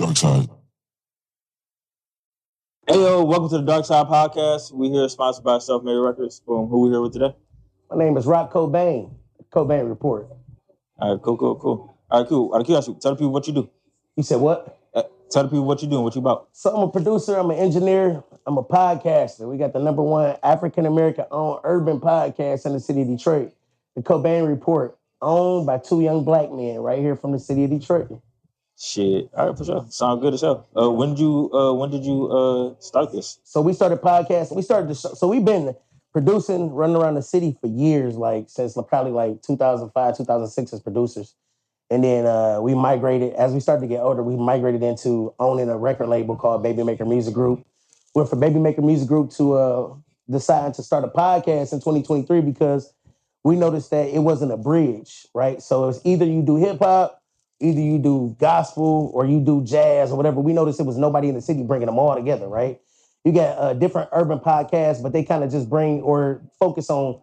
Dark Side. Hey yo, welcome to the Dark Side Podcast. We here sponsored by Self Made Records. Boom. Who we here with today? My name is Rocc Cobain. Cobain Report. All right, cool. All right, cool. Out of curiosity, tell the people what you do. You said what? Tell the people what you do and what you about. So I'm a producer, I'm an engineer, I'm a podcaster. We got the #1 African-American owned urban podcast in the city of Detroit. The Cobain Report, owned by 2 young black men right here from the city of Detroit. Shit. All right, for sure. Sound good as hell. When did you start this? So we started podcasting. We started the show. So we've been producing, running around the city for years, like since probably like 2005, 2006 as producers. And then we migrated, as we started to get older, we migrated into owning a record label called Baby Maker Music Group. Went from Baby Maker Music Group to decide to start a podcast in 2023 because we noticed that it wasn't a bridge, right? So it's either you do hip hop, either you do gospel, or you do jazz or whatever. We noticed it was nobody in the city bringing them all together, right? You got different urban podcasts, but they kind of just bring or focus on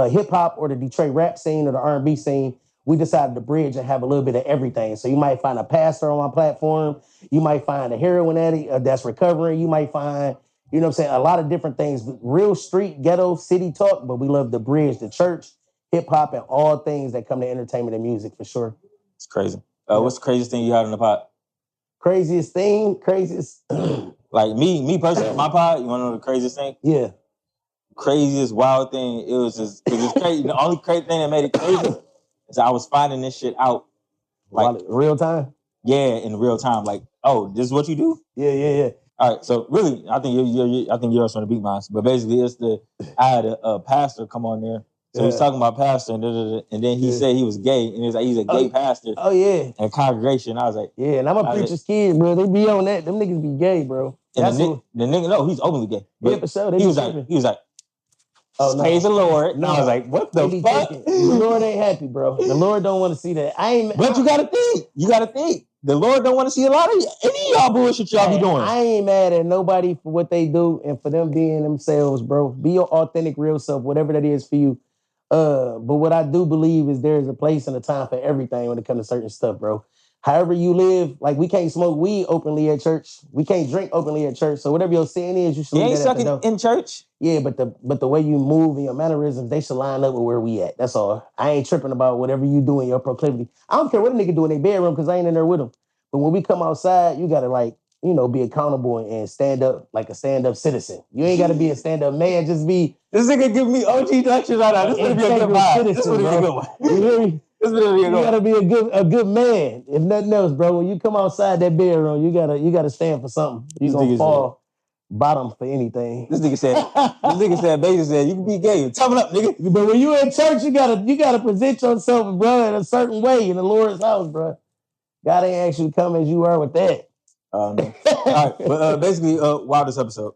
hip hop or the Detroit rap scene or the R&B scene. We decided to bridge and have a little bit of everything. So you might find a pastor on my platform. You might find a heroin addict that's recovering. You might find, you know what I'm saying, a lot of different things. Real street, ghetto, city talk, but we love to bridge the church, hip hop, and all things that come to entertainment and music for sure. It's crazy. What's the craziest thing you had in the pod? Craziest. Like me personally, my pod, you want to know the craziest thing? Yeah. Craziest, wild thing. It was crazy. The only crazy thing that made it crazy is I was finding this shit out. Like real time? Yeah, in real time. Like, oh, this is what you do? Yeah. All right, so really, I think you're also on the beat mine. But basically, I had a pastor come on there. So he's talking about pastor, and then he said he was gay, and he's a gay pastor. Oh yeah, in a congregation. I was like, yeah, and I'm a preacher's kid, bro. They be on that. Them niggas be gay, bro. And the nigga, no, he's openly gay. Yeah, for sure. He was like, oh, no. Praise the Lord. No. I was like, what the fuck? The Lord ain't happy, bro. The Lord don't want to see that. But you gotta think. The Lord don't want to see a lot of any of y'all bullshit y'all be doing. I ain't mad at nobody for what they do and for them being themselves, bro. Be your authentic, real self, whatever that is for you. But what I do believe is there is a place and a time for everything when it comes to certain stuff, bro. However you live, like we can't smoke weed openly at church. We can't drink openly at church. So whatever your sin is, you should leave that at the door. In church? Yeah, but the way you move and your mannerisms, they should line up with where we at. That's all. I ain't tripping about whatever you do in your proclivity. I don't care what a nigga do in their bedroom because I ain't in there with them. But when we come outside, you gotta be accountable and stand up like a stand-up citizen. You ain't gotta be a stand-up man. Just be. This nigga give me OG lectures right now. This would be a good vibe. This would be a good one. You hear me? You gotta be a good man. If nothing else, bro, when you come outside that bedroom, you gotta stand for something. You gonna fall bottom for anything. This nigga said, basically said, you can be gay. Toughen up, nigga. But when you in church, you gotta present yourself, bro, in a certain way in the Lord's house, bro. God ain't actually come as you are with that. No. All right, but basically, wildest episode.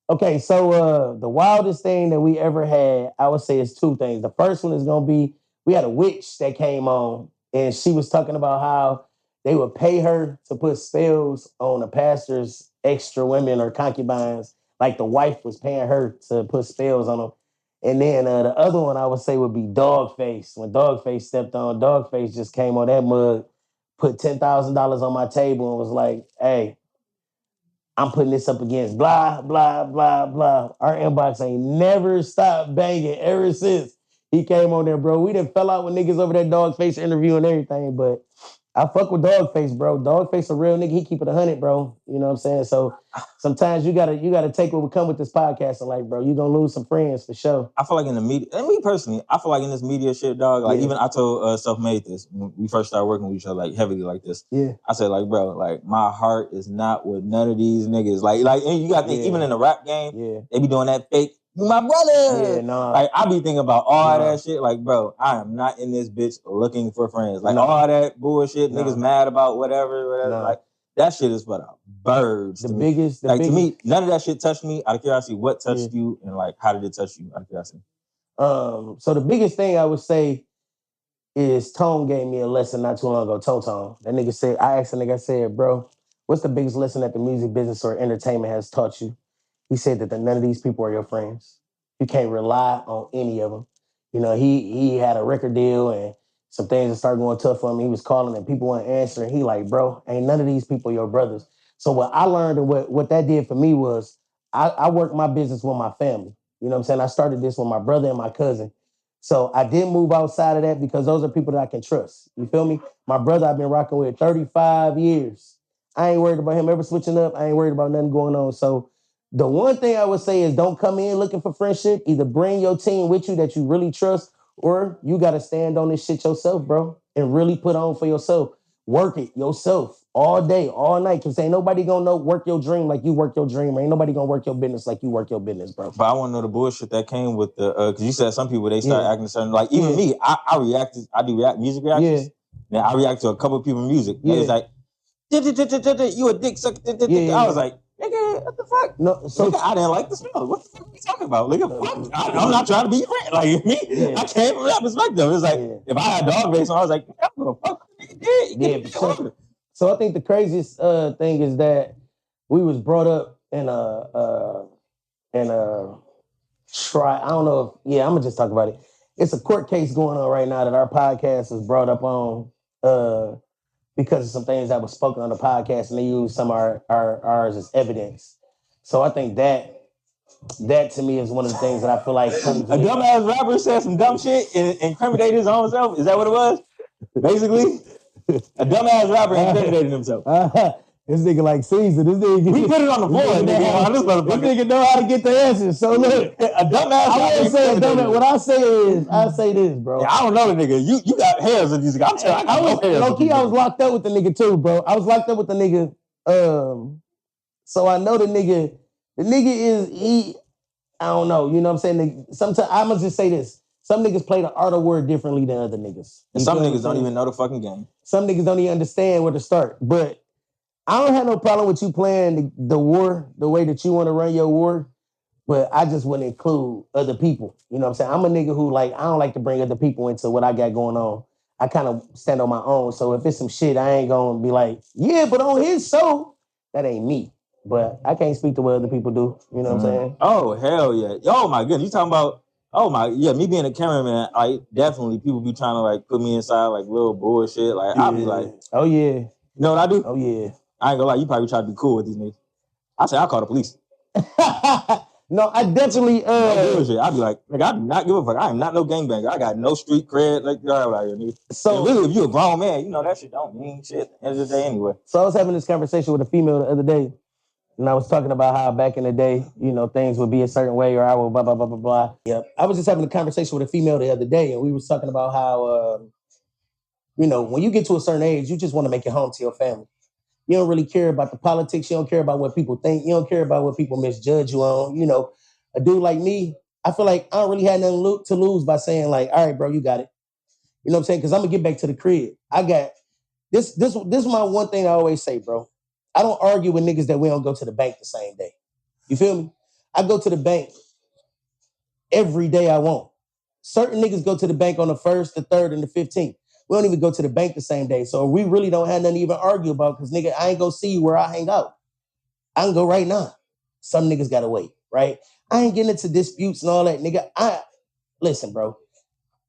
Okay, so the wildest thing that we ever had, I would say, is 2 things. The first one is gonna be, we had a witch that came on, and she was talking about how they would pay her to put spells on a pastor's extra women or concubines, like the wife was paying her to put spells on them. And then the other one I would say would be Dogface. When Dogface stepped on, Dogface just came on that mug, put $10,000 on my table and was like, hey, I'm putting this up against blah, blah, blah, blah. Our inbox ain't never stopped banging ever since he came on there, bro. We done fell out with niggas over that Dogface interview and everything, but I fuck with Dogface, bro. Dogface a real nigga. He keep it 100, bro. You know what I'm saying? So sometimes you gotta take what will come with this podcast and like, bro, you gonna lose some friends for sure. I feel like in the media, and me personally, I feel like in this media shit, dog, like even I told Self-Made this when we first started working with each other, like heavily like this. Yeah. I said, like, bro, like my heart is not with none of these niggas. Like and you gotta think, even in the rap game, they be doing that fake, you my brother. Yeah, no. Like I be thinking about all that shit. Like, bro, I am not in this bitch looking for friends. Like all that bullshit, niggas mad about whatever. Like that shit is for the birds. The biggest. To me, none of that shit touched me. Out of curiosity, what touched you, and like how did it touch you? Out of curiosity. So the biggest thing I would say is Tone gave me a lesson not too long ago. Tone. That nigga said, I asked the nigga, I said, bro, what's the biggest lesson that the music business or entertainment has taught you? He said that none of these people are your friends. You can't rely on any of them. You know, he had a record deal and some things that started going tough for him. He was calling and people weren't answering. He like, bro, ain't none of these people your brothers. So what I learned and what that did for me was I worked my business with my family. You know what I'm saying? I started this with my brother and my cousin. So I didn't move outside of that because those are people that I can trust. You feel me? My brother I've been rocking with 35 years. I ain't worried about him ever switching up. I ain't worried about nothing going on. So the one thing I would say is don't come in looking for friendship. Either bring your team with you that you really trust, or you got to stand on this shit yourself, bro, and really put on for yourself. Work it yourself all day, all night. Because ain't nobody going to work your dream like you work your dream. Ain't nobody going to work your business like you work your business, bro. But I want to know the bullshit that came with the, because you said some people, they start acting certain, like even me, I reacted, I do music reactions. Yeah. And I react to a couple of people's music. Yeah. It's like, you a dick sucker. I was like, nigga, what the fuck? No, so nigga, I didn't like the smell. What the fuck are you talking about? Nigga, fuck. I'm not trying to be your friend. Like me, I came from that perspective. It's like if I had dog face on, I was like, I don't give a fuck. Nigga did. So I think the craziest thing is that we was brought up in a try. I don't know if I'm gonna just talk about it. It's a court case going on right now that our podcast was brought up on because of some things that were spoken on the podcast, and they used some of ours as evidence. So I think that to me is one of the things that I feel like comes a dumbass rapper said some dumb shit and incriminated his own self. Is that what it was? Basically, a dumbass rapper incriminated himself. This nigga like Caesar. This nigga, we put it on the floor. This nigga know how to get the answers. So look, a dumbass. I won't say a dumbass. What I say is, I say this, bro. Yeah, I don't know the nigga. You got hairs in these. I'm telling you, I got hairs. Low key, I was locked up with the nigga too, bro. I was locked up with the nigga. So I know the nigga. The nigga is he. I don't know. You know what I'm saying? Sometimes I must just say this. Some niggas play the art of war differently than other niggas. And some niggas don't even know the fucking game. Some niggas don't even understand where to start. But I don't have no problem with you playing the war the way that you want to run your war. But I just wouldn't include other people. You know what I'm saying? I'm a nigga who I don't like to bring other people into what I got going on. I kind of stand on my own. So if it's some shit, I ain't going to be like, yeah, but on his show, that ain't me. But I can't speak to what other people do. You know what I'm saying? Oh, hell yeah. Oh, my goodness. You talking about, me being a cameraman, definitely people be trying to put me inside little bullshit. I'll be like, oh, yeah. You know what I do? Oh, yeah. I ain't gonna lie, you probably try to be cool with these niggas. I say, I'll call the police. No, I definitely no bullshit. I'd be like, I do not give a fuck. I am not no gangbanger. I got no street cred like that. So really, if you a grown man, you know that shit don't mean shit at the end of the day anyway. So I was having this conversation with a female the other day, and I was talking about how back in the day, things would be a certain way, or I would blah blah blah blah blah. Yep. I was just having a conversation with a female the other day, and we was talking about how when you get to a certain age, you just want to make it home to your family. You don't really care about the politics. You don't care about what people think. You don't care about what people misjudge you on. A dude like me, I feel like I don't really have nothing to lose by saying all right, bro, you got it. You know what I'm saying? Because I'm going to get back to the crib. I got this. This is my one thing I always say, bro. I don't argue with niggas that we don't go to the bank the same day. You feel me? I go to the bank every day I want. Certain niggas go to the bank on the 1st, the 3rd, and the 15th. We don't even go to the bank the same day. So we really don't have nothing to even argue about because, nigga, I ain't go see you where I hang out. I can go right now. Some niggas got to wait, right? I ain't getting into disputes and all that, nigga. Listen, bro.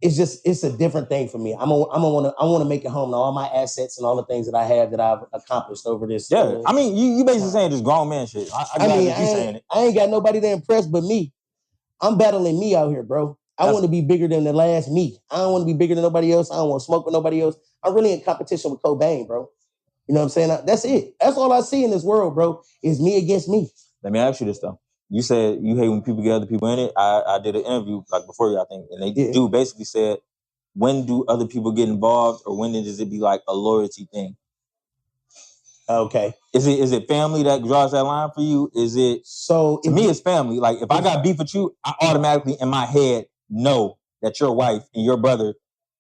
It's a different thing for me. I want to make it home to all my assets and all the things that I have that I've accomplished over this. Yeah, I mean, you basically saying just grown man shit. I ain't got nobody to impress but me. I'm battling me out here, bro. I want to be bigger than the last me. I don't want to be bigger than nobody else. I don't want to smoke with nobody else. I'm really in competition with Cobain, bro. You know what I'm saying? That's it. That's all I see in this world, bro, is me against me. Let me ask you this, though. You said you hate when people get other people in it. I did an interview before you, I think, and dude basically said, when do other people get involved, or when does it be a loyalty thing? Okay. Is it family that draws that line for you? Is it to me it's family. If I got beef with you, I automatically in my head know that your wife and your brother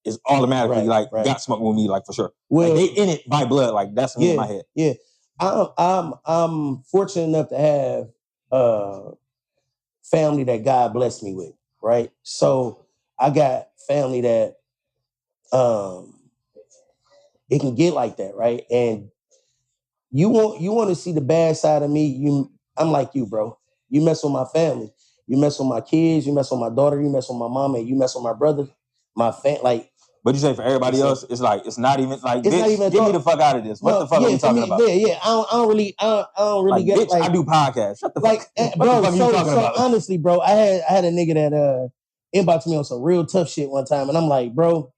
is automatically got smoking with me, for sure. Well, they in it by blood. That's me in my head. Yeah. I'm fortunate enough to have family that God blessed me with, right? So I got family that it can get like that, right? And you want to see the bad side of me. I'm like you, bro. You mess with my family, you mess with my kids, you mess with my daughter, you mess with my mama, and you mess with my brother, But you say for everybody else, it's like it's not even like it's bitch, get me the fuck out of this. What the fuck are we talking about? Yeah. I don't really like, get bitch, I do podcasts. Shut the fuck. What bro, the fuck are you talking about? Honestly, bro, I had a nigga that inboxed me on some real tough shit one time, and I'm like, bro,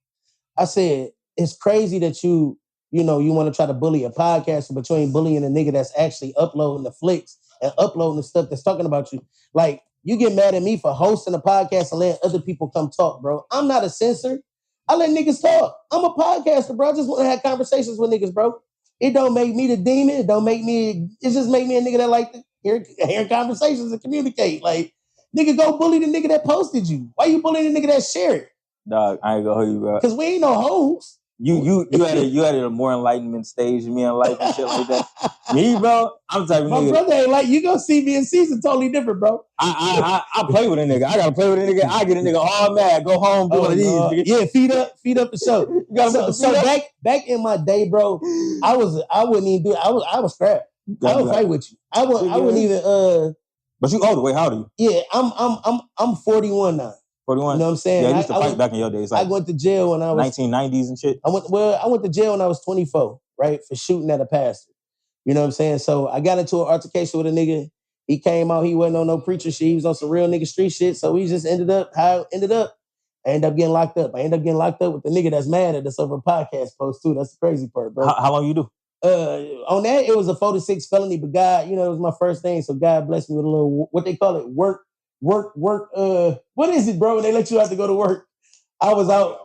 I said it's crazy that you want to try to bully a podcaster, but you ain't bullying a nigga that's actually uploading the flicks and uploading the stuff that's talking about you. Like, you get mad at me for hosting a podcast and letting other people come talk, bro. I'm not a censor. I let niggas talk. I'm a podcaster, bro. I just want to have conversations with niggas, bro. It don't make me the demon. It just make me a nigga that like to hear conversations and communicate. Like, nigga, go bully the nigga that posted you. Why you bullying the nigga that shared it? Dog, I ain't gonna hold you, bro. Because we ain't no hoes. You had a more enlightenment stage than me in life and shit like that. Me, bro, I'm the type of nigga. My brother ain't like, you gonna see me in season totally different, bro. I play with a nigga. I gotta play with a nigga. I get a nigga all mad. Go home, do one of these. Nigga. Yeah, feed up the show. so back in my day, bro, I wouldn't even do it. I was scrapped. I would fight with you. I wouldn't even. But you older. Wait, how old are you? Yeah, I'm 41 now. 41. You know what I'm saying? Yeah, you used to fight back in your days. Like I went to jail when I was 1990s and shit. I went to jail when I was 24, right, for shooting at a pastor. You know what I'm saying? So I got into an altercation with a nigga. He came out. He wasn't on no preacher shit. He was on some real nigga street shit. So we just ended up how it ended up. I ended up getting locked up. I ended up getting locked up with the nigga that's mad at us over a podcast post too. That's the crazy part, bro. How long you do? On that, it was a 4 to 6 felony, but God, it was my first thing. So God blessed me with a little, what they call it, work. What is it, bro? When they let you have to go to work. I was out,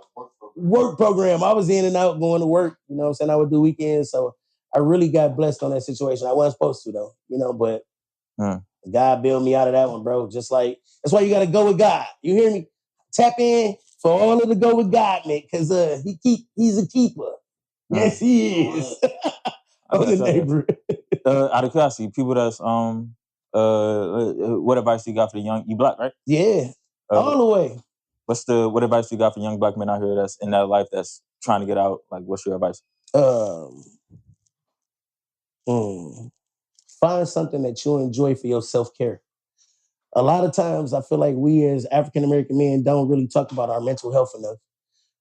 work program. I was in and out going to work. You know what I'm saying? I would do weekends. So I really got blessed on that situation. I wasn't supposed to though, but God bailed me out of that one, bro. Just like, that's why you got to go with God. You hear me? Tap in for all of the go with God, man, because he's a keeper. Yes, he is. On the neighborhood. Out of curiosity, people that's what advice you got for the young? You black, right? Yeah, all the way. What advice you got for young black men out here that's in that life that's trying to get out? Like, what's your advice? Find something that you enjoy for your self-care. A lot of times, I feel like we as African-American men don't really talk about our mental health enough.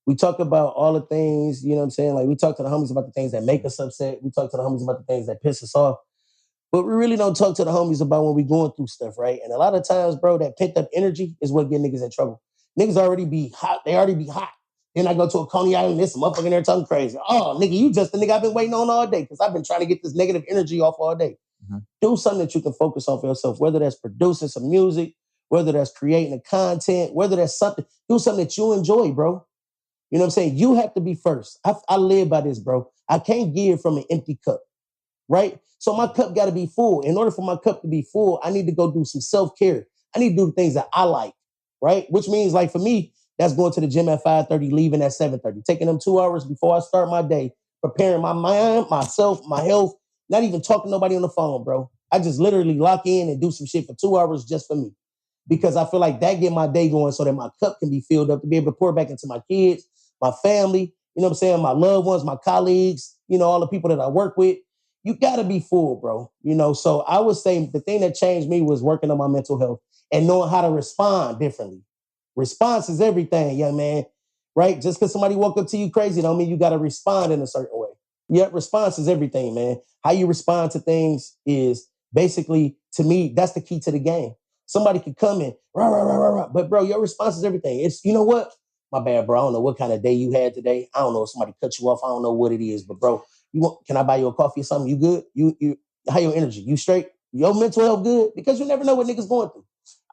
We talk about all the things, you know what I'm saying? Like, we talk to the homies about the things that make us upset. We talk to the homies about the things that piss us off. But we really don't talk to the homies about when we going through stuff, right? And a lot of times, bro, that pent up energy is what get niggas in trouble. Niggas already be hot. They already be hot. Then I go to a Coney Island, there's some motherfucker in there talking crazy. Oh, nigga, you just the nigga I've been waiting on all day because I've been trying to get this negative energy off all day. Mm-hmm. Do something that you can focus on for yourself, whether that's producing some music, whether that's creating a content, whether that's something, do something that you enjoy, bro. You know what I'm saying? You have to be first. I live by this, bro. I can't give from an empty cup, right? So my cup got to be full. In order for my cup to be full, I need to go do some self-care. I need to do the things that I like, right? Which means, like, for me, that's going to the gym at 5:30, leaving at 7:30, taking them 2 hours before I start my day, preparing my mind, myself, my health, not even talking to nobody on the phone, bro. I just literally lock in and do some shit for 2 hours just for me. Because I feel like that get my day going so that my cup can be filled up to be able to pour back into my kids, my family, you know what I'm saying, my loved ones, my colleagues, all the people that I work with. You got to be full, bro. So I would say the thing that changed me was working on my mental health and knowing how to respond differently. Response is everything, young man, right? Just because somebody walk up to you crazy don't mean you got to respond in a certain way. Yeah, response is everything, man. How you respond to things is basically, to me, that's the key to the game. Somebody could come in, rah, rah, rah, rah, rah. But bro, your response is everything. It's, you know what? My bad, bro. I don't know what kind of day you had today. I don't know if somebody cut you off. I don't know what it is, but bro, can I buy you a coffee or something? You good? You how your energy? You straight? Your mental health good? Because you never know what niggas going through.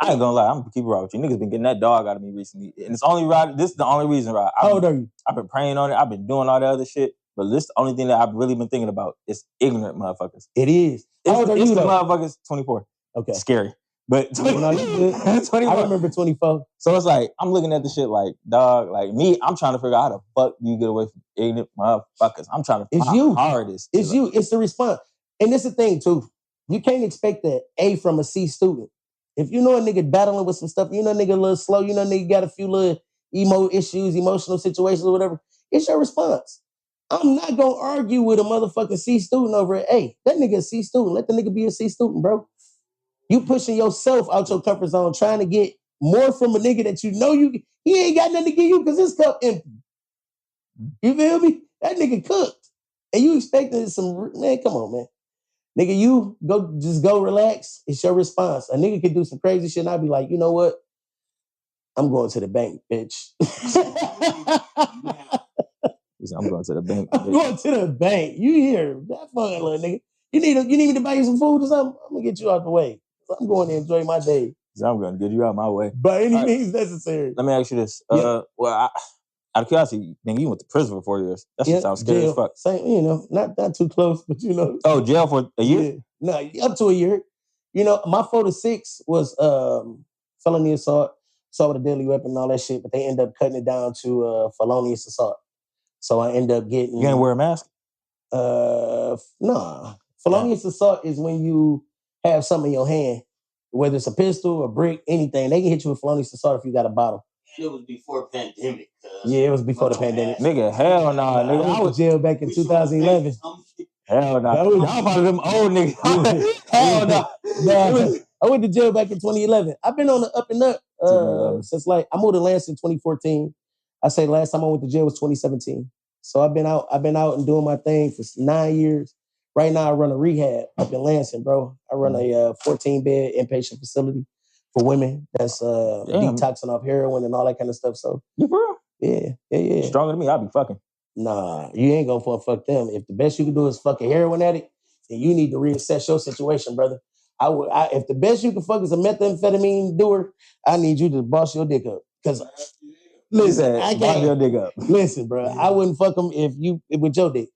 I ain't gonna lie, I'm gonna keep it right with you. Niggas been getting that dog out of me recently. And it's only right, this is the only reason, right? How old are you? I've been praying on it, I've been doing all the other shit. But this the only thing that I've really been thinking about is ignorant motherfuckers. It is. How old are you though? Motherfuckers 24. Okay. Scary. But 24. I remember 24. So it's like, I'm looking at the shit like, dog, like me, I'm trying to figure out how the fuck you get away from ignorant motherfuckers. I'm trying to find the hardest. It's you. It's the response. And this is the thing too. You can't expect an A from a C student. If you know a nigga battling with some stuff, you know a nigga a little slow, you know a nigga got a few little emotional situations or whatever, it's your response. I'm not going to argue with a motherfucking C student over an A. That nigga a C student. Let the nigga be a C student, bro. You pushing yourself out your comfort zone, trying to get more from a nigga that you know he ain't got nothing to give you because his cup empty. You feel me? That nigga cooked. And you expecting some, man, come on, man. Nigga, you go relax. It's your response. A nigga could do some crazy shit and I'd be like, you know what? I'm going to the bank, bitch. I'm going to the bank. I'm going to the bank. You here? That fun, little nigga. You need me to buy you some food or something? I'm gonna get you out the way. I'm going to enjoy my day. So I'm gonna get you out my way by any means necessary. Let me ask you this. Well, out of curiosity, then you went to prison for 4 years. That shit sounds scary as fuck. Same, not too close, but Oh, jail for a year? Yeah. No, up to a year. My 4 to 6 was felony assault with a deadly weapon and all that shit, but they end up cutting it down to felonious assault. So I end up getting. You ain't wear a mask? Nah. Felonious assault is when you have something in your hand, whether it's a pistol, a brick, anything. They can hit you with felonious assault if you got a bottle. And it was before pandemic. Yeah, it was before the pandemic. Nigga, hell nah, nigga. I was in jail back in 2011. Hell nah. Y'all part of them old niggas. Hell nah. I went to jail back in 2011. I've been on the up and up since I moved to Lansing in 2014. I say the last time I went to jail was 2017. So I've been out and doing my thing for 9 years. Right now I run a rehab up in Lansing, bro. I run a 14-bed inpatient facility for women that's detoxing off heroin and all that kind of stuff. So you bro? Yeah. Stronger than me, I'll be fucking. Nah, you ain't gonna fuck them. If the best you can do is fuck a heroin addict, then you need to reassess your situation, brother. If the best you can fuck is a methamphetamine doer, I need you to boss your dick up. Cause listen, I can't. Boss your dick up. Listen, bro, I wouldn't fuck them with your dick.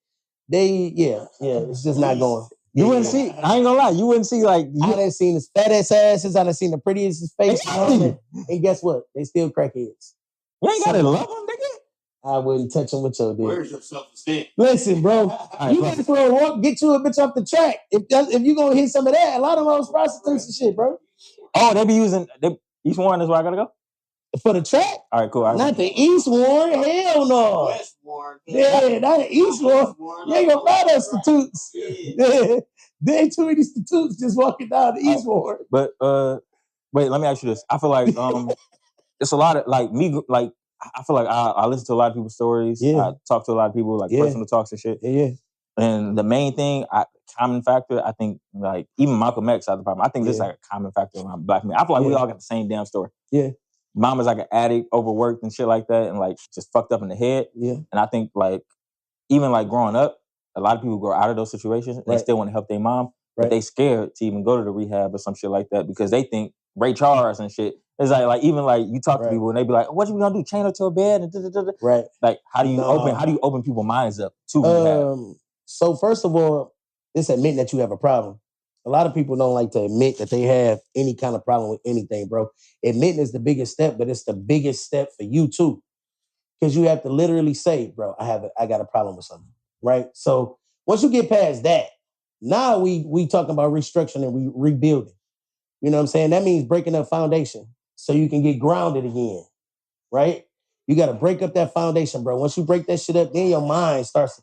It's just not going. You wouldn't see. I ain't gonna lie. You wouldn't see like. I done seen the fattest asses. I done seen the prettiest face. And guess what? They still crackheads. You ain't gotta love them, nigga. I wouldn't touch them with your dick. Where's your self-esteem? Listen, bro. You got to get you a bitch off the track. If you gonna hit some of that, a lot of those prostitutes and shit, bro. Oh, they be using East Warren is where I gotta go. For the track? All right, cool. Not the East Warren. Hell no. West Warren. Yeah, not the East Warren. You ain't gonna find us statutes. Yeah. There ain't too many statutes just walking down the East Warren. But wait, let me ask you this. I feel like it's a lot of like me like I feel like I listen to a lot of people's stories. Yeah. I talk to a lot of people, like personal talks and shit. Yeah. And the main thing, common factor, I think, like even Malcolm X had the problem. I think this is like a common factor around black men. I feel like we all got the same damn story. Yeah. Mama's like an addict, overworked and shit like that, and like just fucked up in the head. Yeah. And I think like even like growing up, a lot of people grow out of those situations. And They still want to help their mom, but they scared to even go to the rehab or some shit like that because they think Ray Charles and shit. It's like even like you talk to people and they be like, "What you gonna do? Chain her to a bed?" And Right. Like how do you open people's minds up to rehab? So first of all, it's admitting that you have a problem. A lot of people don't like to admit that they have any kind of problem with anything, bro. Admitting is the biggest step, but it's the biggest step for you too. Because you have to literally say, bro, I got a problem with something, right? So once you get past that, now we talking about restructuring and we rebuilding. You know what I'm saying? That means breaking up foundation so you can get grounded again, right? You got to break up that foundation, bro. Once you break that shit up, then your mind starts.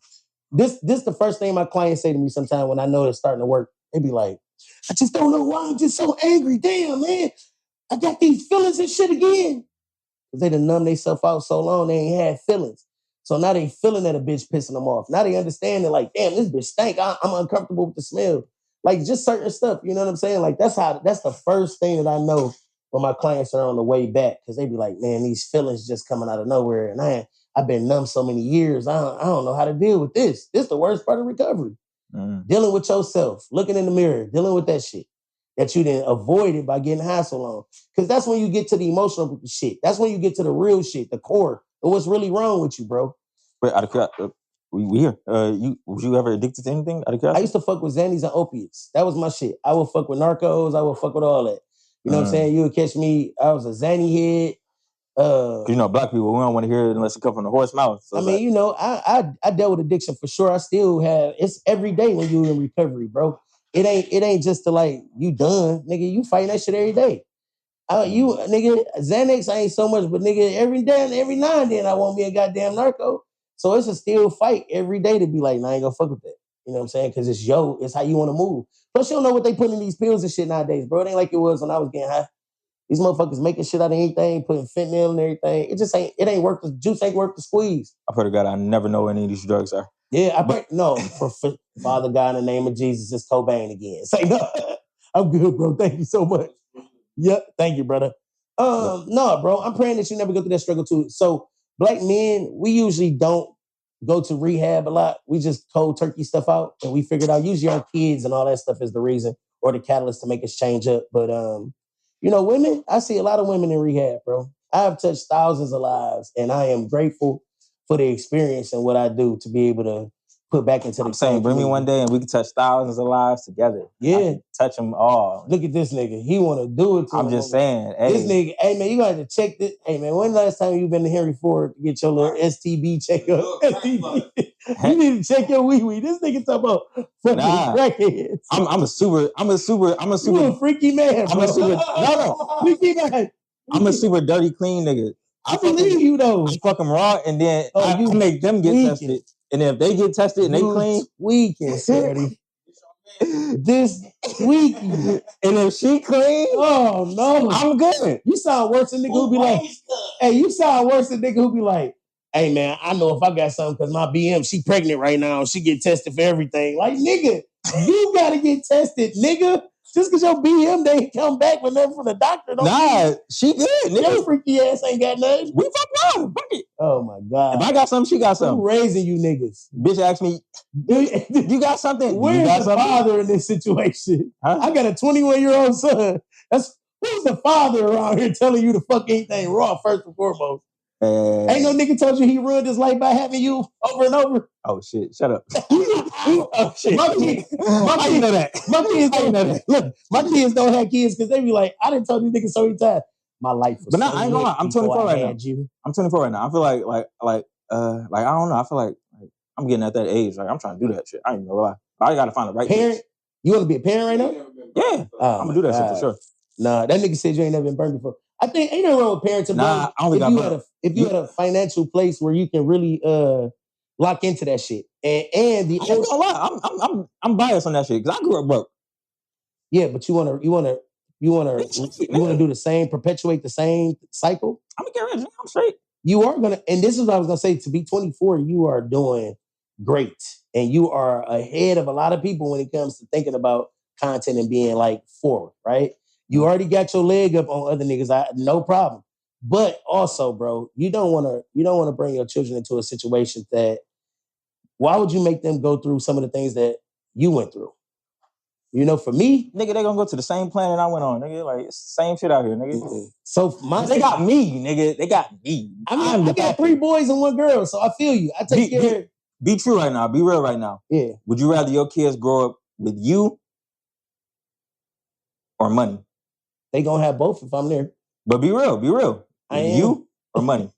This the first thing my clients say to me sometimes when I know it's starting to work. They be like, I just don't know why I'm just so angry. Damn, man. I got these feelings and shit again. Because they done numb themselves out so long, they ain't had feelings. So now they feeling that a bitch pissing them off. Now they understand that like, damn, this bitch stank. I'm uncomfortable with the smell. Like just certain stuff, you know what I'm saying? Like that's the first thing that I know when my clients are on the way back. Because they be like, man, these feelings just coming out of nowhere. And I've been numb so many years. I don't know how to deal with this. This is the worst part of recovery. Dealing with yourself, looking in the mirror, dealing with that shit that you didn't avoid it by getting high so long. Because that's when you get to the emotional shit. That's when you get to the real shit, the core of what's really wrong with you, bro. But we here. Was you ever addicted to anything? I used to fuck with Xannies and opiates. That was my shit. I would fuck with narcos. I would fuck with all that. You know what I'm saying? You would catch me. I was a Xanny head. Because black people, we don't want to hear it unless it comes from the horse mouth. So I dealt with addiction for sure. I still have. It's every day when you in recovery, bro. It ain't just to like you done, nigga. You fighting that shit every day. Nigga, Xanax I ain't so much, but nigga, every now and then I want me a goddamn narco. So it's a still fight every day to be like, nah, I ain't gonna fuck with that. You know what I'm saying? Because it's how you want to move. Plus, you don't know what they put in these pills and shit nowadays, bro. It ain't like it was when I was getting high. These motherfuckers making shit out of anything, putting fentanyl and everything. It ain't worth the juice, ain't worth the squeeze. I pray to God I never know what any of these drugs are. Yeah, for Father God, in the name of Jesus, it's Cobain again. Say no. I'm good, bro. Thank you so much. Yep, thank you, brother. No, bro. I'm praying that you never go through that struggle too. So black men, we usually don't go to rehab a lot. We just cold turkey stuff out and we figured out usually our kids and all that stuff is the reason or the catalyst to make us change up. But women, I see a lot of women in rehab, bro. I have touched thousands of lives and I am grateful for the experience and what I do to be able to put back into the I'm saying, bring me one day and we can touch thousands of lives together. Yeah. Touch them all. Look at this nigga. He want to do it to I'm just saying. Hey. This nigga, hey man, you got to check this. Hey man, when last time you been to Henry Ford to get your little STB checkup? STB. You need to check your wee-wee. This nigga talking about fucking crackheads. I'm a super. You a freaky man, bro. I'm a super, freaky man. I'm a super dirty, clean nigga. I believe you though. I fuck them raw and then I make them get tested. And then if they get tested and they clean, tweaking, Sadie. This tweaking. And if she clean, oh no, I'm good. You sound worse than nigga who be like, hey, you sound worse than nigga who be like, hey man, I know if I got something because my BM, she pregnant right now, she get tested for everything. Like nigga, you gotta get tested, nigga. Just because your BM they come back with nothing from the doctor. Nah, she good. Nigga. Your freaky ass ain't got nothing. We fuck around. Fuck it. Oh my God. If I got something, she got something. Who raising you niggas? Bitch asked me, you got something? Where's the father in this situation? Huh? I got a 21-year-old son. Who's the father around here telling you to fuck anything raw first and foremost? Ain't no nigga told you he ruined his life by having you over and over. Oh shit! Shut up. Oh shit! My kids know that. My kids don't know that. Look, my kids don't have kids because they be like, I didn't tell these niggas so many times. My life was. But no, I ain't gonna lie. I'm 24 right now. You. I'm 24 right now. I feel like I don't know. I feel like I'm getting at that age. Like I'm trying to do that shit. I ain't gonna lie. I gotta find the right parent. bitch. You want to be a parent right now? Yeah, I'm gonna do that shit for sure. Nah, that nigga said you ain't never been burned before. I think ain't nothing wrong with parenting. Nah, I only got burned. If you had a financial place where you can really lock into that shit, and the I ain't gonna lie, I'm biased on that shit because I grew up broke. Yeah, but you wanna do the same, perpetuate the same cycle. I'm gonna get rich. I'm straight. You are gonna, and this is what I was gonna say. To be 24, you are doing great, and you are ahead of a lot of people when it comes to thinking about content and being like forward, right? You already got your leg up on other niggas. No problem. But also, bro, you don't want to bring your children into a situation that. Why would you make them go through some of the things that you went through? You know, for me, nigga, they gonna go to the same planet I went on, nigga. Like it's the same shit out here, nigga. Mm-hmm. So they got me, nigga. They got me. I got 3 boys and 1 girl, so I feel you. I take care. Be true right now. Be real right now. Yeah. Would you rather your kids grow up with you or money? They gonna have both if I'm there. But be real. Be real. You or money?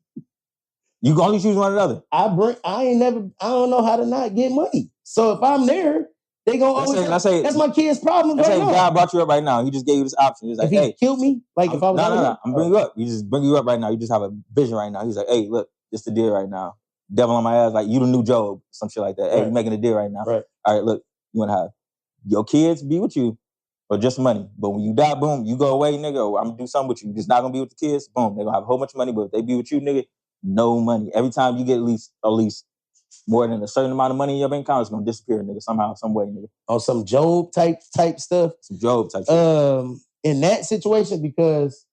You can only choose one or the other. I don't know how to not get money. So if I'm there, they gonna let's say that's my kid's problem. Let's say God brought you up right now. He just gave you this option. He's like, if he killed me, like if I was no, I'm bringing you up. He just bring you up right now. You just have a vision right now. He's like, hey, look, this the deal right now. Devil on my ass, like you the new Job, some shit like that. Hey, you making a deal right now. Right. All right, look, you wanna have your kids be with you or just money. But when you die, boom, you go away, nigga, or I'm gonna do something with you. You're just not gonna be with the kids, boom, they're gonna have a whole bunch of money, but if they be with you, nigga, no money. Every time you get at least more than a certain amount of money in your bank account, it's gonna disappear, nigga, somehow, some way, nigga. On some Job type stuff. Some Job type stuff. In that situation, because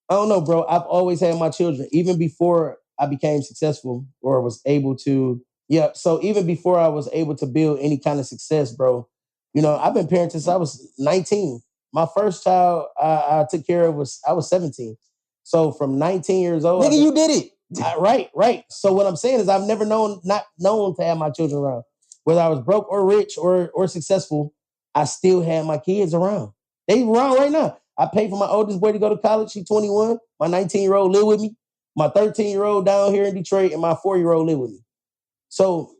I don't know, bro. I've always had my children, even before I became successful or was able to. Yeah, so even before I was able to build any kind of success, bro, you know, I've been parenting since I was 19. My first child I took care of I was 17. So from 19 years old. Nigga, you did it. Right. So what I'm saying is I've never not known to have my children around. Whether I was broke or rich or successful, I still had my kids around. They around right now. I paid for my oldest boy to go to college. He's 21. My 19-year-old live with me. My 13-year-old down here in Detroit and my 4-year-old live with me. So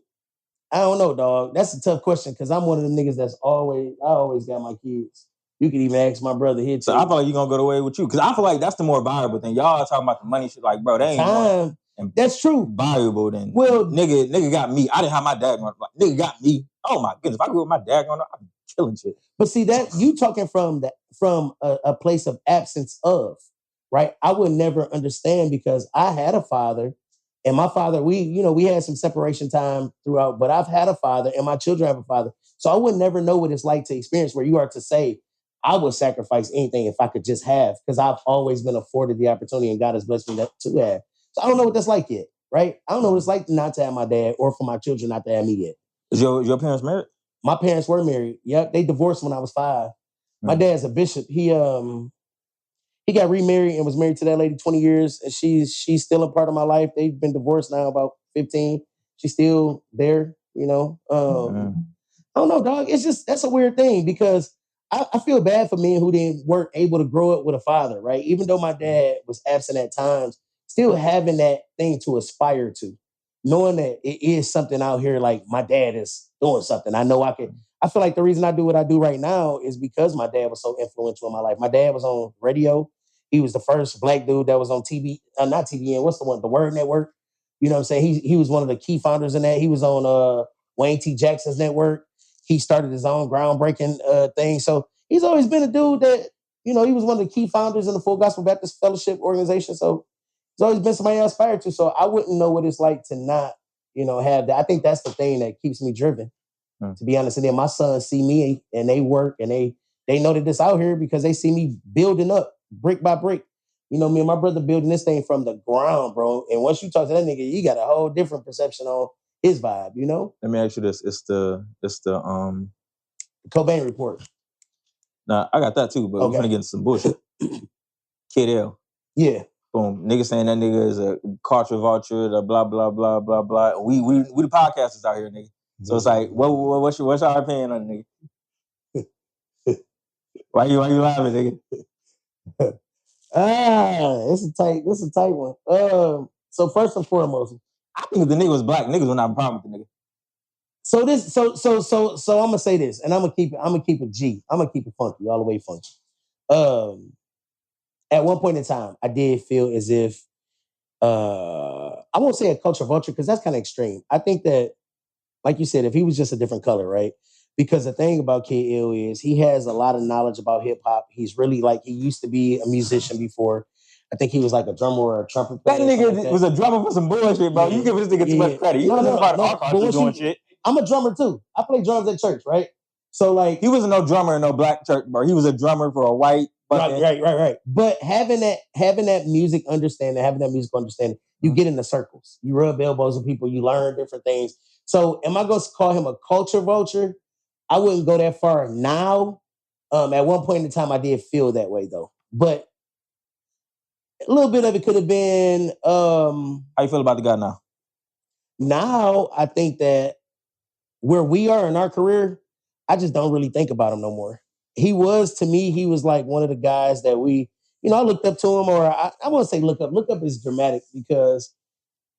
I don't know, dog. That's a tough question because I'm one of them niggas I always got my kids. You can even ask my brother here too. So I feel like you're gonna go the way with you. Because I feel like that's the more valuable thing. Y'all talking about the money shit, like, bro, they ain't time. That's true. Valuable than well, nigga got me. I didn't have my dad going. Like, nigga got me. Oh my goodness. If I grew up with my dad going, I'm killing shit. But see that you talking from a place of absence of. right? I would never understand because I had a father, and my father, we had some separation time throughout, but I've had a father, and my children have a father. So I would never know what it's like to experience where you are to say, I would sacrifice anything if I could just have, because I've always been afforded the opportunity and God has blessed me to have. So I don't know what that's like yet, right? I don't know what it's like not to have my dad or for my children not to have me yet. Is your parents married? My parents were married. Yep, they divorced when I was 5. My dad's a bishop. He got remarried and was married to that lady 20 years, and she's still a part of my life. They've been divorced now about 15. She's still there, I don't know, dog. It's just that's a weird thing because I feel bad for men who weren't able to grow up with a father, right? Even though my dad was absent at times, still having that thing to aspire to, knowing that it is something out here like my dad is doing something. I know I can. I feel like the reason I do what I do right now is because my dad was so influential in my life. My dad was on radio. He was the first black dude that was on TV, not TVN. What's the one? The Word Network. You know what I'm saying? He was one of the key founders in that. He was on Wayne T. Jackson's network. He started his own groundbreaking thing. So he's always been a dude that, he was one of the key founders in the Full Gospel Baptist Fellowship organization. So he's always been somebody I aspire to. So I wouldn't know what it's like to not, have that. I think that's the thing that keeps me driven, to be honest. And then my sons see me and they work and they know that this out here because they see me building up brick by brick. Me and my brother building this thing from the ground, bro. And once you talk to that nigga, you got a whole different perception on his vibe, Let me ask you this. It's the Cobain Report. Nah, I got that too, but we're gonna get into some bullshit. Kid L. Yeah. Boom. Nigga saying that nigga is a culture vulture, the blah, blah, blah, blah, blah. We the podcasters out here, nigga. So it's like, what's your opinion on the nigga? Why you laughing, nigga? It's a tight one. So first and foremost, I think if the nigga was black, niggas would not have a problem with the nigga. So I'm gonna say this, and I'm gonna keep it G. I'm gonna keep it funky, all the way funky. At one point in time, I did feel as if I won't say a culture vulture because that's kind of extreme. I think that, like you said, if he was just a different color, right? Because the thing about Kid Ill is he has a lot of knowledge about hip hop. He's really he used to be a musician before. I think he was like a drummer or a trumpet player. That nigga was a drummer for some bullshit, bro. You give this nigga too much credit. No, doing shit. I'm a drummer too. I play drums at church, right? So he wasn't no drummer in no black church, bro. He was a drummer for a white. Right. But having that musical understanding, you get in the circles. You rub elbows with people. You learn different things. So am I going to call him a culture vulture? I wouldn't go that far now. At one point in time, I did feel that way though. But a little bit of it could have been. How you feel about the guy now? Now I think that where we are in our career, I just don't really think about him no more. He was like one of the guys that I looked up to him, or I won't say look up. Look up is dramatic because,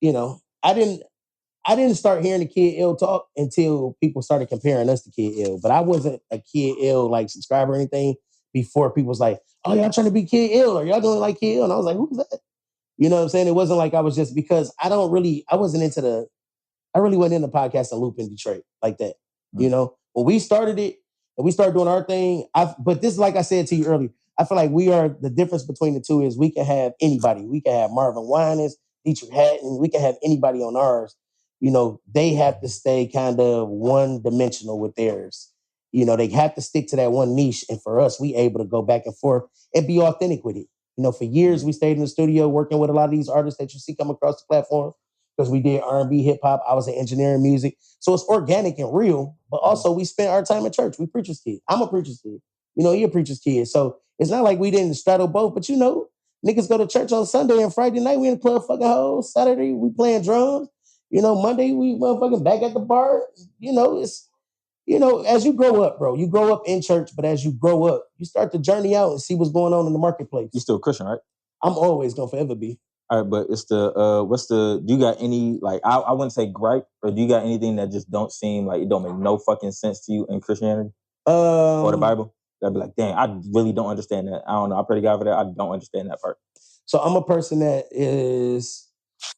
I didn't start hearing the Kid Ill talk until people started comparing us to Kid Ill. But I wasn't a Kid Ill subscriber or anything before people was like, oh, y'all trying to be Kid Ill or y'all doing like Kid Ill? And I was like, who's that? You know what I'm saying? It wasn't like I was just because I really wasn't in the podcasting loop in Detroit like that. When we started it and we started doing our thing, but this is like I said to you earlier, I feel like the difference between the two is we can have anybody. We can have Marvin Winans, Dietrich Hatton, we can have anybody on ours. They have to stay kind of one-dimensional with theirs. They have to stick to that one niche. And for us, we able to go back and forth and be authentic with it. For years, we stayed in the studio working with a lot of these artists that you see come across the platform because we did R&B, hip hop. I was an engineer in music. So it's organic and real, but also we spent our time in church. We preacher's kid. I'm a preacher's kid. He a preacher's kid. So it's not like we didn't straddle both, but niggas go to church on Sunday and Friday night, we in the club fucking hoes. Saturday, we playing drums. Monday, we motherfucking back at the bar. It's, as you grow up, bro, you grow up in church, but as you grow up, you start to journey out and see what's going on in the marketplace. You still a Christian, right? I'm always going to forever be. All right, but it's do you got any, I wouldn't say gripe, or do you got anything that just don't seem like it don't make no fucking sense to you in Christianity? Or the Bible? I'd be like, dang, I really don't understand that. I don't know. I pray to God for that. I don't understand that part. So I'm a person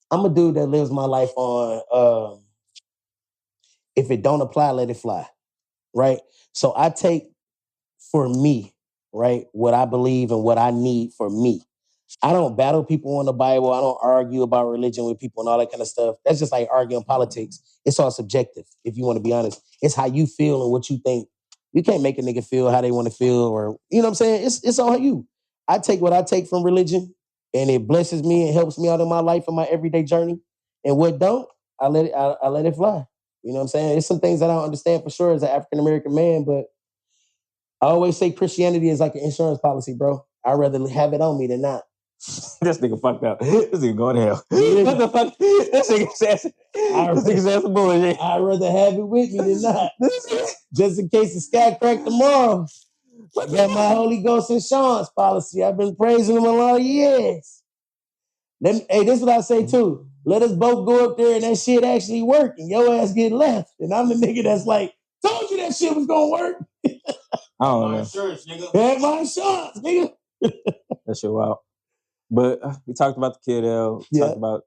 I'm a dude that lives my life on, if it don't apply, let it fly, right? So I take for me, right, what I believe and what I need for me. I don't battle people on the Bible. I don't argue about religion with people and all that kind of stuff. That's just like arguing politics. It's all subjective, if you want to be honest. It's how you feel and what you think. You can't make a nigga feel how they want to feel, or you know what I'm saying? It's on you. I take what I take from religion, and it blesses me and helps me out in my life and my everyday journey. And what don't, I let it fly. You know what I'm saying? It's some things that I don't understand for sure as an African American man, but I always say Christianity is like an insurance policy, bro. I'd rather have it on me than not. This nigga fucked up. This nigga going to hell. What the fuck? This nigga says some bullshit. I'd rather have it with me than not. Just in case the sky crack tomorrow. I got my Holy Ghost insurance policy. I've been praising him a lot of years. Hey, this is what I say too. Let us both go up there and that shit actually work and your ass get left. And I'm the nigga that's like, told you that shit was gonna work. I don't know. Insurance, nigga. Had my insurance, nigga. That shit wild. But we talked about the kiddo. Yeah. Talked about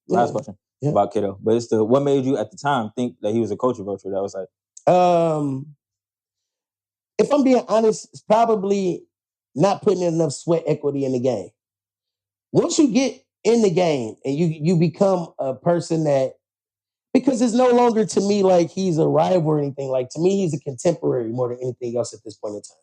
last question about kiddo. But it's what made you at the time think that he was a culture vulture? That was like, if I'm being honest, it's probably not putting in enough sweat equity in the game. Once you get in the game and you become a person that, because it's no longer to me like he's a rival or anything. Like to me, he's a contemporary more than anything else at this point in time,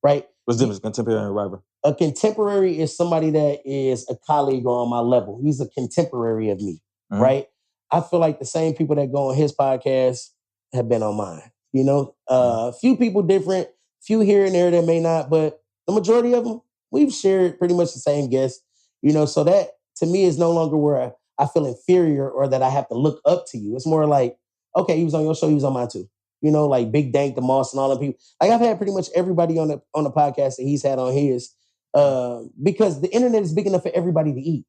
right? What's the difference, contemporary and rival? A contemporary is somebody that is a colleague or on my level. He's a contemporary of me, right? I feel like the same people that go on his podcast have been on mine. You know, a few people different, few here and there that may not, but the majority of them, we've shared pretty much the same guests. You know, so that to me is no longer where I feel inferior or that I have to look up to you. It's more like, okay, he was on your show, he was on mine too. You know, like Big Dank, the Moss, and all the people. Like I've had pretty much everybody on the podcast that he's had on his, because the internet is big enough for everybody to eat.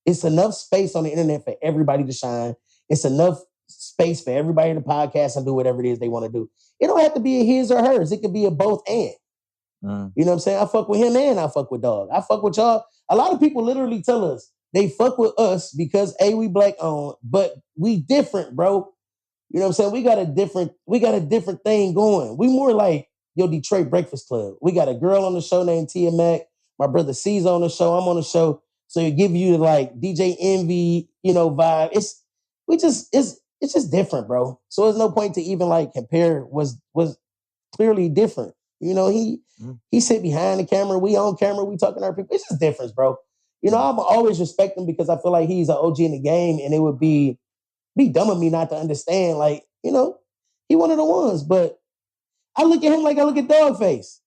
It's enough space on the internet for everybody to shine. It's enough space for everybody to podcast and do whatever it is they want to do. It don't have to be a his or hers. It could be a both and. You know what I'm saying? I fuck with him and I fuck with Dog. I fuck with y'all. A lot of people literally tell us they fuck with us because we black owned, but we different, bro. You know what I'm saying? We got a different thing going. We more like your Detroit Breakfast Club. We got a girl on the show named Tia Mac. My brother C's on the show. I'm on the show. So it give you like DJ Envy, you know, vibe. It's just different, bro. So there's no point to even like compare. Was clearly different. You know, he sit behind the camera, we on camera, we talking to our people. It's just difference, bro. You know, I'm always respect him because I feel like he's an OG in the game, and it would be dumb of me not to understand. Like, you know, he one of the ones, but I look at him like I look at Dogface.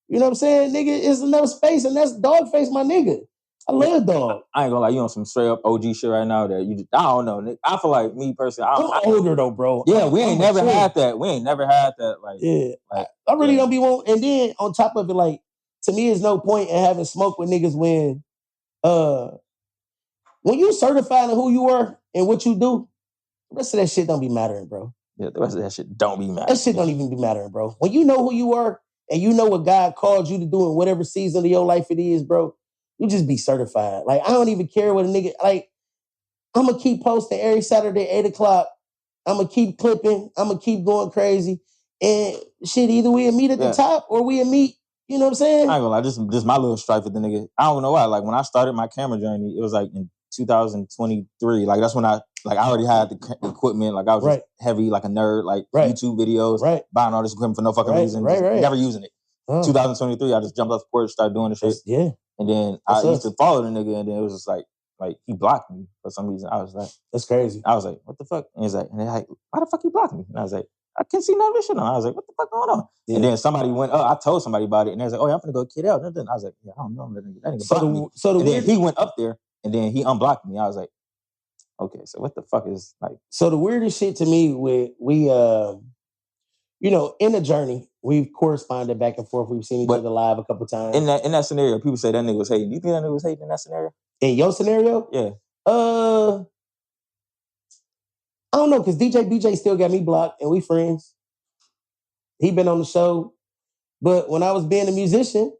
You know what I'm saying? Nigga, it's enough space, and that's Dogface, my nigga. I love Dog. I ain't gonna lie, you on some straight up OG shit right now that you just, I don't know, Nick. I feel like me personally, I'm older though, bro. Yeah, we ain't never had that. We ain't never had that. Like, yeah, I really don't be one. And then on top of it, like, to me, there's no point in having smoke with niggas when you certified in who you are and what you do, the rest of that shit don't be mattering, bro. Yeah, the rest of that shit don't be mattering. That shit don't even be mattering, bro. When you know who you are and you know what God called you to do in whatever season of your life it is, bro, you just be certified. Like, I don't even care what a nigga, like, I'm going to keep posting every Saturday, 8 o'clock. I'm going to keep clipping. I'm going to keep going crazy. And shit, either we'll meet at the top or we'll meet, you know what I'm saying? I ain't gonna lie, this my little strife with the nigga. I don't know why. Like, when I started my camera journey, it was like in 2023. Like, that's when I already had the equipment. Like, I was just heavy, like a nerd, like YouTube videos, buying all this equipment for no fucking reason, never using it. 2023, I just jumped off the porch, started doing the shit. Yeah. And then I used to follow the nigga, and then it was just like he blocked me for some reason. I was like, that's crazy. I was like, what the fuck? And he's like, why the fuck you blocked me? And I was like, I can't see none of this shit on. I was like, what the fuck going on? Yeah. And then somebody went, I told somebody about it, and they was like, oh, yeah, I'm gonna go kid out. And then I was like, yeah, I don't know. That nigga blocked me. And then he went up there, and then he unblocked me. I was like, okay, so what the fuck is like? So the weirdest shit to me, we you know, in the journey, we've corresponded back and forth. We've seen each other live a couple times. In that scenario, people say that nigga was hating. You think that nigga was hating in that scenario? In your scenario? Yeah. I don't know, because DJ BJ still got me blocked, and we friends. He been on the show. But when I was being a musician,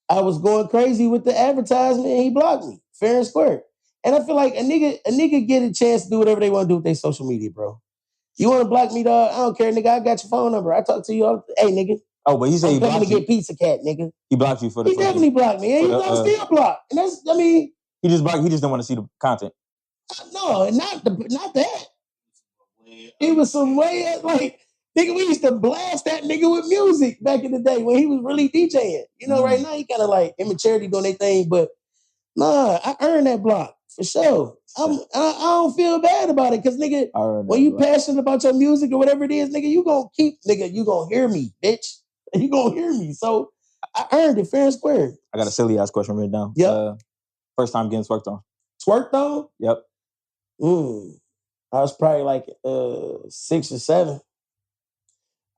I was going crazy with the advertisement, and he blocked me, fair and square. And I feel like a nigga get a chance to do whatever they want to do with their social media, bro. You want to block me, dog? I don't care, nigga. I got your phone number. I talk to you all. Hey, nigga. Oh, but he said I'm he coming blocked to you. get Pizza Cat, nigga. He blocked you for the. He definitely blocked me. And I'm still blocked. And that's, I mean. He just blocked. He just didn't want to see the content. No, not that. It was some way like nigga. We used to blast that nigga with music back in the day when he was really DJing. You know, right now he kind of like immaturity doing their thing, but nah, I earned that block for sure. I don't feel bad about it because nigga, when you passionate about your music or whatever it is, nigga, you gonna hear me, bitch. You gonna hear me. So I earned it fair and square. I got a silly ass question written down. Yep. First time getting twerked on. Twerked on? Yep. I was probably like 6 or 7.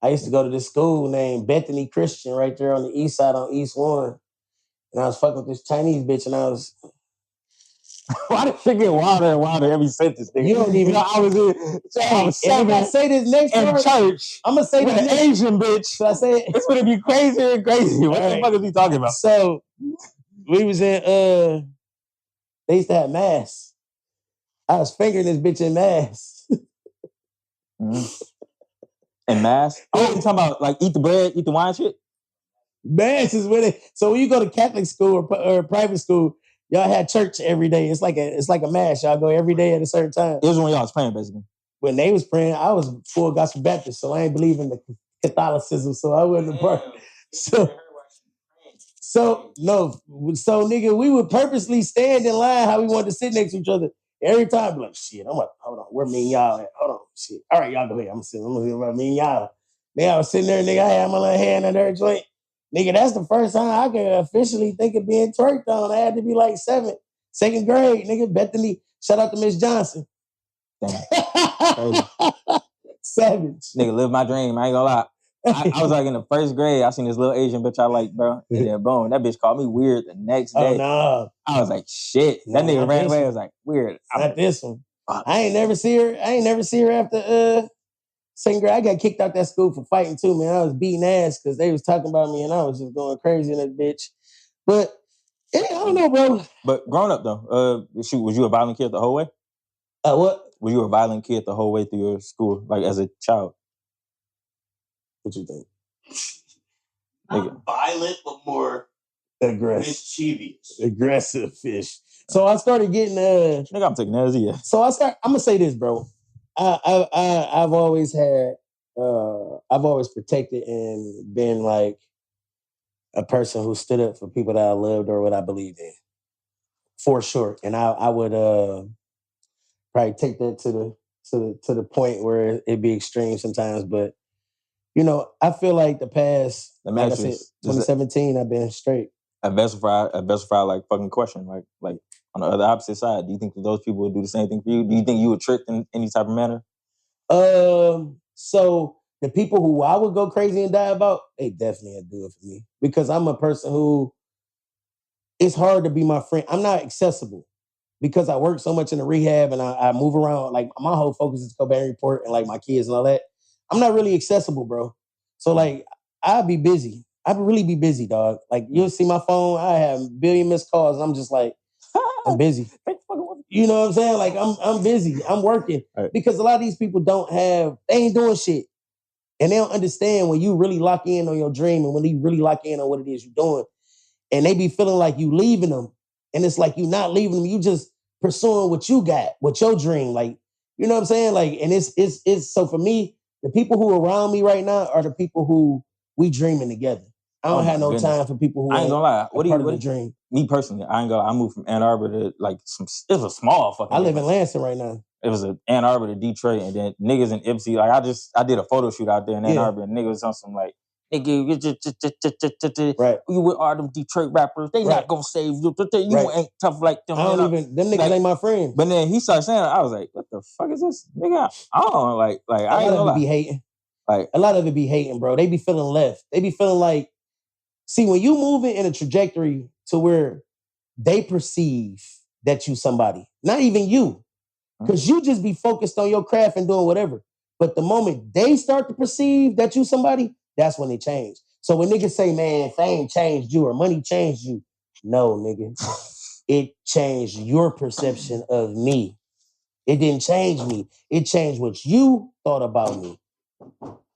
I used to go to this school named Bethany Christian right there on the east side on East Warren. And I was fucking with this Chinese bitch and I was... Why did shit get wilder and wilder every sentence, nigga? You don't even... I was 7 if I say this next in part, church. I'm going to say with this an Asian bitch. So I say it's going to be crazier and crazier. What the fuck is he talking about? So we was in... They used to have mass. I was fingering this bitch in mass. And mass? Oh, you talking about like eat the bread, eat the wine shit? Mass is when it. So when you go to Catholic school or private school, y'all had church every day. It's like a mass. Y'all go every day at a certain time. It was when y'all was praying, basically. When they was praying, I was full gospel Baptist, so I ain't believe in the Catholicism, so I wasn't a part. So nigga, we would purposely stand in line how we wanted to sit next to each other. Every time, like, shit, I'm like, hold on, where me and y'all at? Hold on, shit. All right, y'all go ahead. I'm gonna about me and y'all. Nigga, I was sitting there, nigga, I had my little hand in their joint. Nigga, that's the first time I could officially think of being twerked on. I had to be like 2nd grade, nigga. Bethany, shout out to Miss Johnson. Savage. Nigga, live my dream. I ain't gonna lie. I was like in the 1st grade. I seen this little Asian bitch I like, bro. And then boom, that bitch called me weird the next day. Oh, no. I was like, shit. That nigga ran away. I was like, weird. Not this one. I ain't never see her after 2nd grade. I got kicked out that school for fighting too, man. I was beating ass because they was talking about me and I was just going crazy in that bitch. But I don't know, bro. But growing up though, was you a violent kid the whole way? What? Were you a violent kid the whole way through your school, like as a child? What you think? Not violent, but more aggressive, mischievous, aggressive fish. So I started getting nigga, I'm taking that as yeah. So I'm gonna say this, bro. I've always had I've always protected and been like a person who stood up for people that I loved or what I believed in, for sure. And I would probably take that to the point where it'd be extreme sometimes, but. You know, I feel like the past, like I said, 2017, I've been straight. A best friend, like fucking question, like on the other opposite side, do you think that those people would do the same thing for you? Do you think you would trick in any type of manner? So the people who I would go crazy and die about, they definitely do it for me because I'm a person who it's hard to be my friend. I'm not accessible because I work so much in the rehab and I move around. Like my whole focus is Cobain Report and like my kids and all that. I'm not really accessible, bro. So like, I'd be busy. I'd really be busy, dog. Like you'll see my phone, I have a billion missed calls and I'm just like, I'm busy. You know what I'm saying? Like I'm busy. I'm working. Right. Because a lot of these people they ain't doing shit. And they don't understand when you really lock in on your dream and when you really lock in on what it is you're doing. And they be feeling like you leaving them. And it's like you not leaving them. You just pursuing what you got, what your dream. Like, you know what I'm saying? Like, and it's so for me, the people who are around me right now are the people who we dreaming together. I don't have no time for people who I ain't gonna lie. What do you dream? Me personally, I ain't gonna lie. I moved from Ann Arbor to like it was a small fucking. I live in Lansing right now. It was Ann Arbor to Detroit, and then niggas in Ipsy. Like I did a photo shoot out there in Ann Arbor, and niggas on some like, nigga, right. You with all them Detroit rappers, they not gonna save you. You ain't tough like them. Them niggas ain't my friends. But then he started saying, I was like, what the fuck is this, nigga? I don't know, like I ain't gonna lie. Be hating. Like a lot of it be hating, bro. They be feeling left. They be feeling like, see, when you moving in a trajectory to where they perceive that you somebody, not even you, because you just be focused on your craft and doing whatever. But the moment they start to perceive that you somebody, that's when they change. So when niggas say, man, fame changed you or money changed you, no, nigga. It changed your perception of me. It didn't change me. It changed what you thought about me.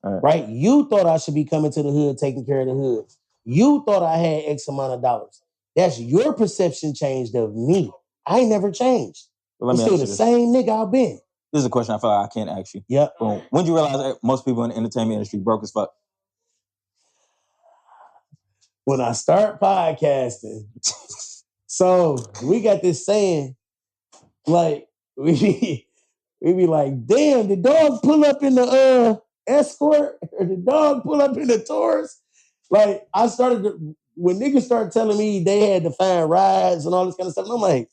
right? You thought I should be coming to the hood, taking care of the hood. You thought I had X amount of dollars. That's your perception changed of me. I ain't never changed. I'm still the same nigga I've been. This is a question I feel like I can't ask you. Yep. Boom. When did you realize that most people in the entertainment industry broke as fuck? When I start podcasting. So we got this saying, like, we be like, damn, the dog pull up in the Escort, or the dog pull up in the Taurus. Like, I started to, when niggas started telling me they had to find rides and all this kind of stuff, and I'm like,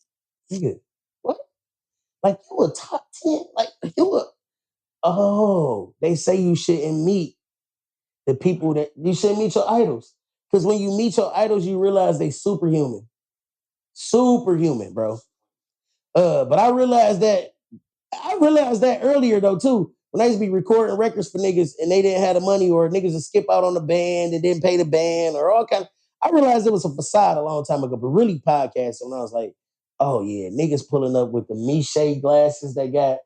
nigga, what? Like, you a top 10? Like, they say you shouldn't meet the people that, you shouldn't meet your idols. Because when you meet your idols, you realize they superhuman. Superhuman, bro. But I realized that earlier though too. When I used to be recording records for niggas and they didn't have the money, or niggas would skip out on the band and didn't pay the band, or all kind. I realized it was a facade a long time ago, but really podcasting, when I was like, oh yeah, niggas pulling up with the Miche glasses that got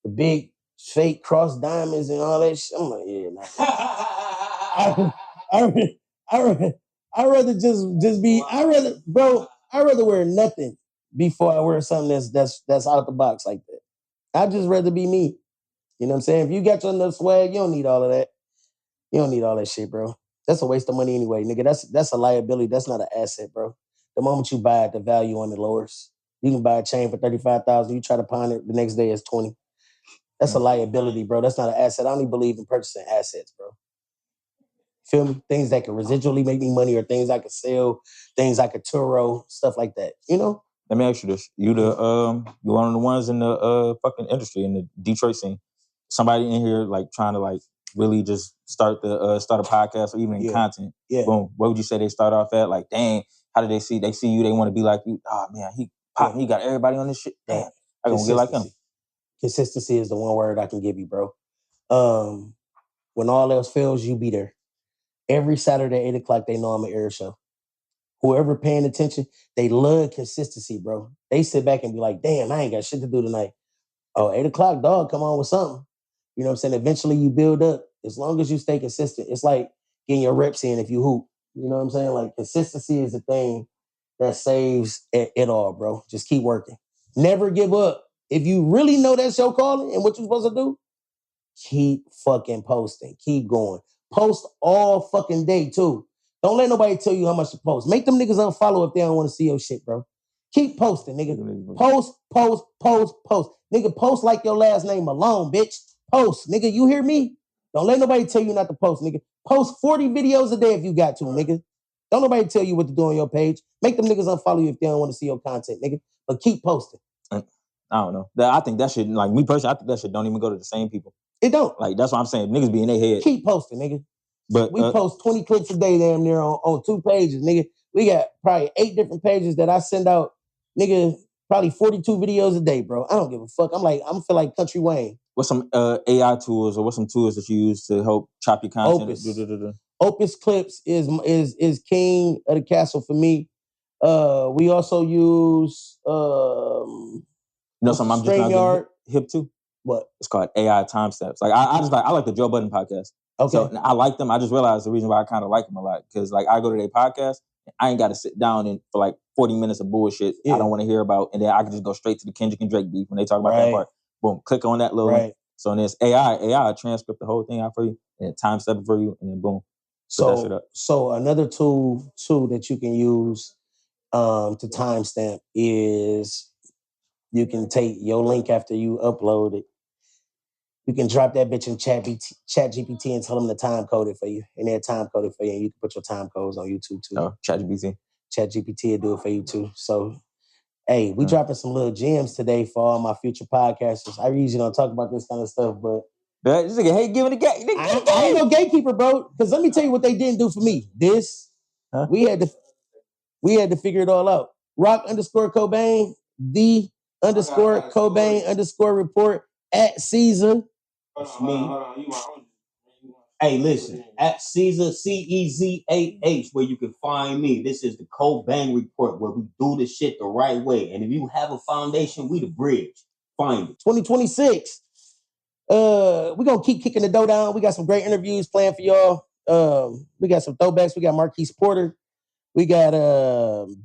the big fake cross diamonds and all that shit. I'm like, yeah, I'd rather just be. I'd rather wear nothing before I wear something that's out the box like that. I'd just rather be me. You know what I'm saying? If you got your enough swag, you don't need all of that. You don't need all that shit, bro. That's a waste of money anyway, nigga. That's a liability. That's not an asset, bro. The moment you buy it, the value on it lowers. You can buy a chain for $35,000. You try to pawn it, the next day it's 20. That's a liability, bro. That's not an asset. I don't even believe in purchasing assets, bro. Feel me? Things that can residually make me money, or things I could sell, things I could Turo, stuff like that. You know? Let me ask you this. You one of the ones in the fucking industry, in the Detroit scene. Somebody in here like trying to like really just start a podcast or even in content. Yeah. Boom. What would you say they start off at? Like, dang, how did they see you, they want to be like you. Oh man, he got everybody on this shit. Damn, I gonna get like him. Consistency is the one word I can give you, bro. When all else fails, you be there. Every Saturday, 8 o'clock, they know I'm an air show. Whoever paying attention, they love consistency, bro. They sit back and be like, damn, I ain't got shit to do tonight. Oh, 8 o'clock, dog, come on with something. You know what I'm saying? Eventually you build up. As long as you stay consistent, it's like getting your reps in if you hoop. You know what I'm saying? Like, consistency is the thing that saves it all, bro. Just keep working. Never give up. If you really know that's your calling and what you're supposed to do, keep fucking posting. Keep going. Post all fucking day, too. Don't let nobody tell you how much to post. Make them niggas unfollow if they don't want to see your shit, bro. Keep posting, nigga. Post. Nigga, post like your last name alone, bitch. Post, nigga. You hear me? Don't let nobody tell you not to post, nigga. Post 40 videos a day if you got to, nigga. Don't nobody tell you what to do on your page. Make them niggas unfollow you if they don't want to see your content, nigga. But keep posting. I don't know. I think that shit, like me personally, I think that shit don't even go to the same people. It don't. Like, that's what I'm saying. Niggas be in their head. Keep posting, nigga. But we post 20 clips a day damn near on 2 pages, nigga. We got probably 8 different pages that I send out, nigga, probably 42 videos a day, bro. I don't give a fuck. I'm feel like Country Wayne. What's some AI tools, or what's some tools that you use to help chop your content? Opus Clips is king of the castle for me. We also use something I'm just StreamYard. Hip to? What? It's called AI timestamps. Like I like the Joe Budden podcast. Okay. So I like them. I just realized the reason why I kind of like them a lot, because like I go to their podcast, I ain't got to sit down and for like 40 minutes of bullshit I don't want to hear about, and then I can just go straight to the Kendrick and Drake beef when they talk about that part. Boom, click on that little link. So then it's AI will transcript the whole thing out for you, and then timestamp it for you, and then boom. So another tool that you can use to timestamp is you can take your link after you upload it. You can drop that bitch in ChatGPT and tell them to time code it for you. And they'll time code it for you. And you can put your time codes on YouTube too. Oh, ChatGPT will do it for you too. So, hey, we dropping some little gems today for all my future podcasters. I usually don't talk about this kind of stuff, but this nigga hate giving the game. I ain't no gatekeeper, bro. Because let me tell you what they didn't do for me. We had to figure it all out. Rocc _Cobain, _Cobain _report at Caesar. That's me. Hey, listen, at Caesar, CEZAH, where you can find me. This is the Cobain Report, where we do the shit the right way. And if you have a foundation, we the bridge. Find it. 2026. We're gonna keep kicking the dough down. We got some great interviews planned for y'all. We got some throwbacks. We got Marquise Porter. We got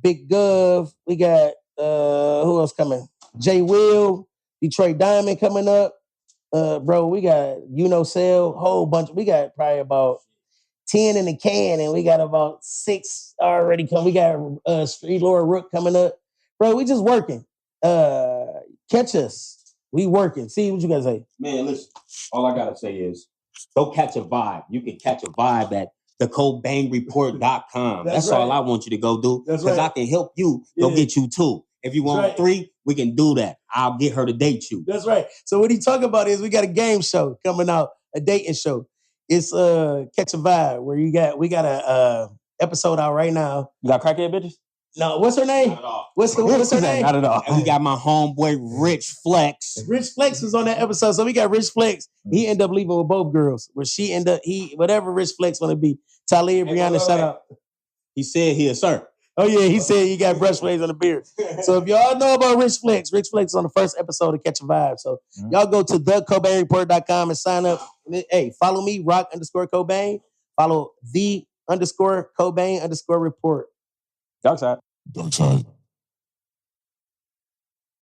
Big Gov. We got who else coming? Jay Will, Detroit Diamond coming up. Bro, we got Cell, whole bunch. We got probably about 10 in the can, and we got about 6 already come. We got Street Lord Rook coming up. Bro, we just working. Catch us. We working. See what you guys say. Man, listen, all I gotta say is go catch a vibe. You can catch a vibe at thecobainreport.com. That's all I want you to go do. Because I can help you go get you 2. If you want 3, we can do that. I'll get her to date you. That's right. So what he talking about is we got a game show coming out, a dating show. It's Catch a Vibe, where we got a episode out right now. You got crackhead bitches? No, what's her name? Not at all. What's her name? Not at all. And we got my homeboy Rich Flex. Rich Flex was on that episode. So we got Rich Flex. He ended up leaving with both girls. Where she ended up, whatever Rich Flex want to be. Talia, Brianna, shout out. He said he a sir. Oh yeah, he said he got brush waves on the beard. So if y'all know about Rich Flex is on the first episode of Catch a Vibe. So y'all go to thecobainreport.com and sign up. Hey, follow me, Rocc_Cobain. Follow the_Cobain_report. Dark side. Don't change.